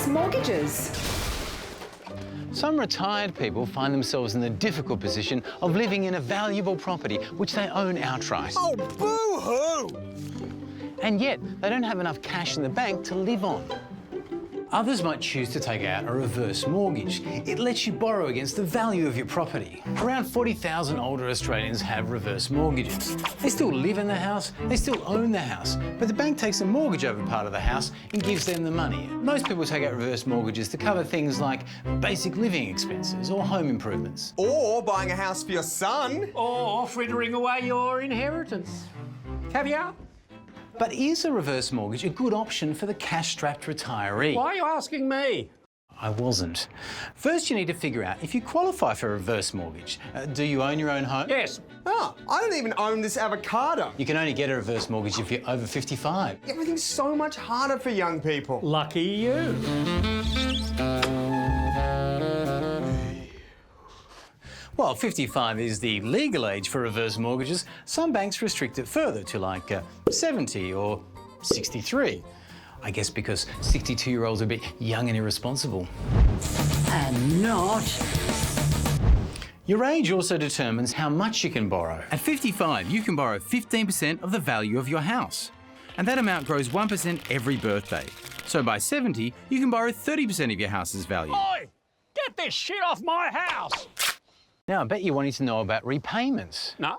reverse mortgages? Some retired people find themselves in the difficult position of living in a valuable property which they own outright. Oh, boo-hoo! And yet, they don't have enough cash in the bank to live on. Others might choose to take out a reverse mortgage. It lets you borrow against the value of your property. Around 40,000 older Australians have reverse mortgages. They still live in the house, they still own the house, but the bank takes a mortgage over part of the house and gives them the money. Most people take out reverse mortgages to cover things like basic living expenses or home improvements. Or buying a house for your son. Or frittering away your inheritance. Caviar? But is a reverse mortgage a good option for the cash-strapped retiree? Why are you asking me? I wasn't. First, you need to figure out if you qualify for a reverse mortgage. Do you own your own home? Yes. Oh, I don't even own this avocado. You can only get a reverse mortgage if you're over 55. Everything's so much harder for young people. Lucky you. While 55 is the legal age for reverse mortgages, some banks restrict it further to like 70 or 63. I guess because 62-year-olds are a bit young and irresponsible. And not. Your age also determines how much you can borrow. At 55, you can borrow 15% of the value of your house. And that amount grows 1% every birthday. So by 70, you can borrow 30% of your house's value. Oi! Get this shit off my house! Now, I bet you're wanting to know about repayments. No?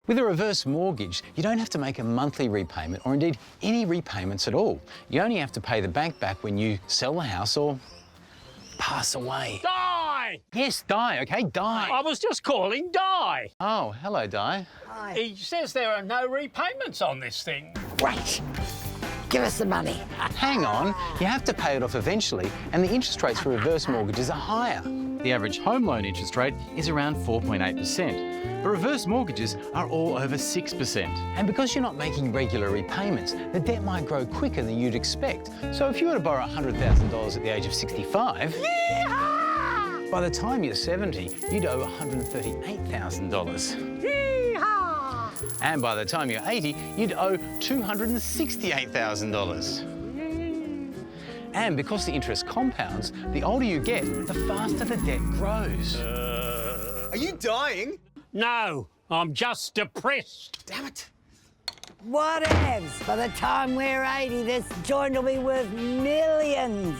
With a reverse mortgage, you don't have to make a monthly repayment or indeed any repayments at all. You only have to pay the bank back when you sell the house or pass away. Die! Yes, die, okay? Die. I was just calling Di. Oh, hello, Di. Hi. He says there are no repayments on this thing. Wait. Give us the money. Hang on, you have to pay it off eventually, and the interest rates for reverse mortgages are higher. The average home loan interest rate is around 4.8%, but reverse mortgages are all over 6%. And because you're not making regular repayments, the debt might grow quicker than you'd expect. So if you were to borrow $100,000 at the age of 65, Yeehaw! by the time you're 70, you'd owe $138,000. Yeehaw! And by the time you're 80, you'd owe $268,000. And because the interest compounds, the older you get, the faster the debt grows. Are you dying? No, I'm just depressed. Damn it. Whatevs. By the time we're 80, this joint will be worth millions.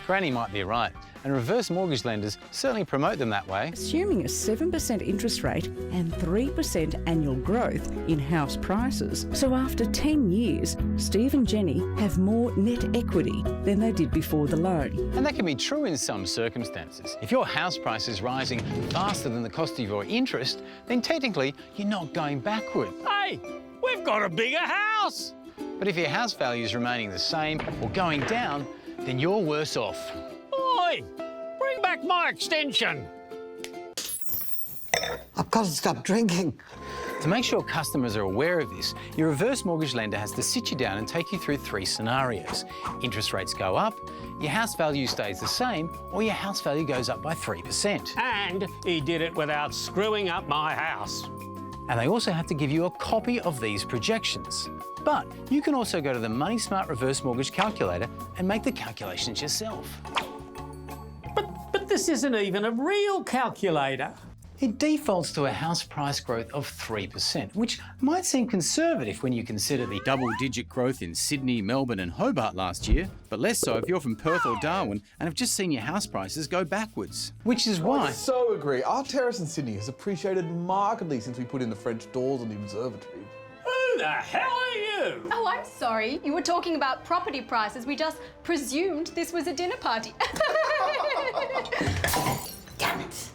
Granny might be right, and reverse mortgage lenders certainly promote them that way. Assuming a 7% interest rate and 3% annual growth in house prices. So after 10 years, Steve and Jenny have more net equity than they did before the loan. And that can be true in some circumstances. If your house price is rising faster than the cost of your interest, then technically you're not going backward. Hey, we've got a bigger house. But if your house value is remaining the same or going down, then you're worse off. Oi, bring back my extension. I've got to stop drinking. To make sure customers are aware of this, your reverse mortgage lender has to sit you down and take you through 3 scenarios. Interest rates go up, your house value stays the same, or your house value goes up by 3%. And he did it without screwing up my house. And they also have to give you a copy of these projections. But you can also go to the Money Smart Reverse Mortgage Calculator and make the calculations yourself. But this isn't even a real calculator. It defaults to a house price growth of 3%, which might seem conservative when you consider the double-digit growth in Sydney, Melbourne and Hobart last year, but less so if you're from Perth or Darwin and have just seen your house prices go backwards. Which is why... I so agree. Our terrace in Sydney has appreciated markedly since we put in the French doors on the observatory. Who the hell are you? Oh, I'm sorry. You were talking about property prices. We just presumed this was a dinner party. Damn it.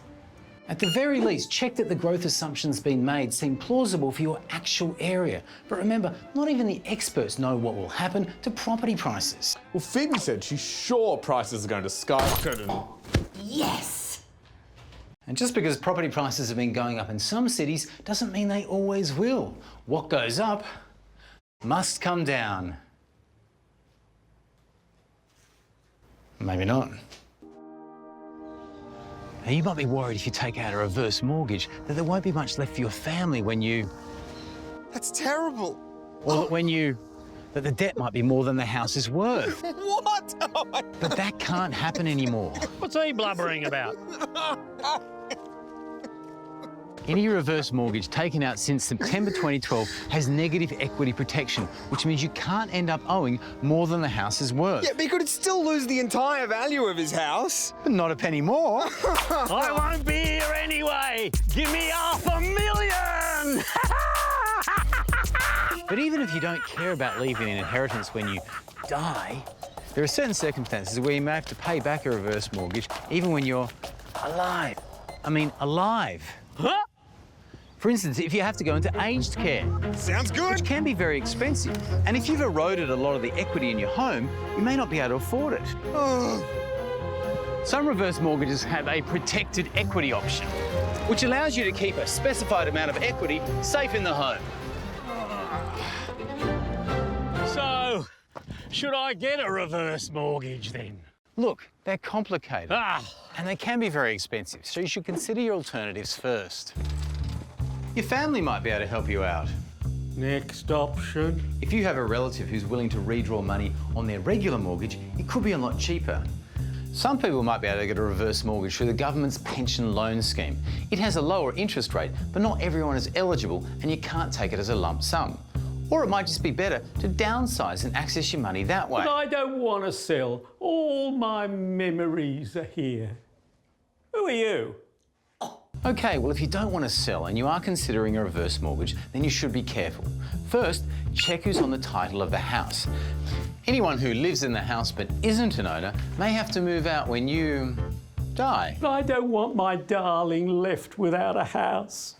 At the very least, check that the growth assumptions being made seem plausible for your actual area. But remember, not even the experts know what will happen to property prices. Well, Phoebe said she's sure prices are going to skyrocket and... Yes. And just because property prices have been going up in some cities doesn't mean they always will. What goes up must come down. Maybe not. Now, you might be worried if you take out a reverse mortgage that there won't be much left for your family when you... That's terrible. Or that but the debt might be more than the house is worth. What? Oh my... But that can't happen anymore. What's he blubbering about? Any reverse mortgage taken out since September 2012 has negative equity protection, which means you can't end up owing more than the house is worth. Yeah, but he could still lose the entire value of his house. But not a penny more. I won't be here anyway. Give me $500,000. But even if you don't care about leaving an inheritance when you die, there are certain circumstances where you may have to pay back a reverse mortgage even when you're alive. I mean, alive. Huh? For instance, if you have to go into aged care, Sounds which good. can be very expensive. And if you've eroded a lot of the equity in your home, you may not be able to afford it. Some reverse mortgages have a protected equity option, which allows you to keep a specified amount of equity safe in the home. So, should I get a reverse mortgage then? Look, they're complicated. Ah, And they can be very expensive, so you should consider your alternatives first. Your family might be able to help you out. next option. If you have a relative who's willing to redraw money on their regular mortgage, it could be a lot cheaper. Some people might be able to get a reverse mortgage through the government's pension loan scheme. It has a lower interest rate, but not everyone is eligible and you can't take it as a lump sum. Or it might just be better to downsize and access your money that way. But I don't want to sell. All my memories are here. Who are you? Okay, well, if you don't want to sell and you are considering a reverse mortgage, then you should be careful. First, check who's on the title of the house. Anyone who lives in the house but isn't an owner may have to move out when you die. I don't want my darling left without a house.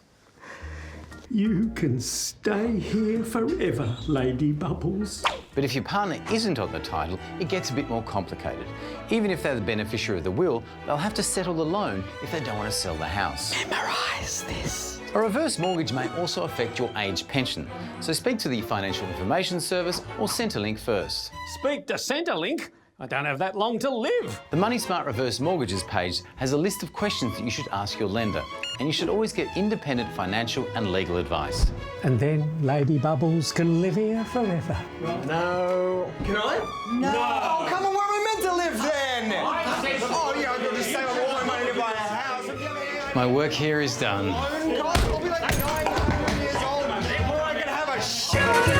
You can stay here forever, Lady Bubbles. But if your partner isn't on the title, it gets a bit more complicated. Even if they're the beneficiary of the will, they'll have to settle the loan if they don't want to sell the house. Memorise this. A reverse mortgage may also affect your age pension, so speak to the Financial Information Service or Centrelink first. Speak to Centrelink. I don't have that long to live. The Money Smart Reverse Mortgages page has a list of questions that you should ask your lender, and you should always get independent financial and legal advice. And then Lady Bubbles can live here forever. No. Can I? No. Oh, come on, where are we meant to live then? Oh, yeah, I've got to save up all my money to buy a house. My work here is done. I'll be like 900 years old before I can have a shower.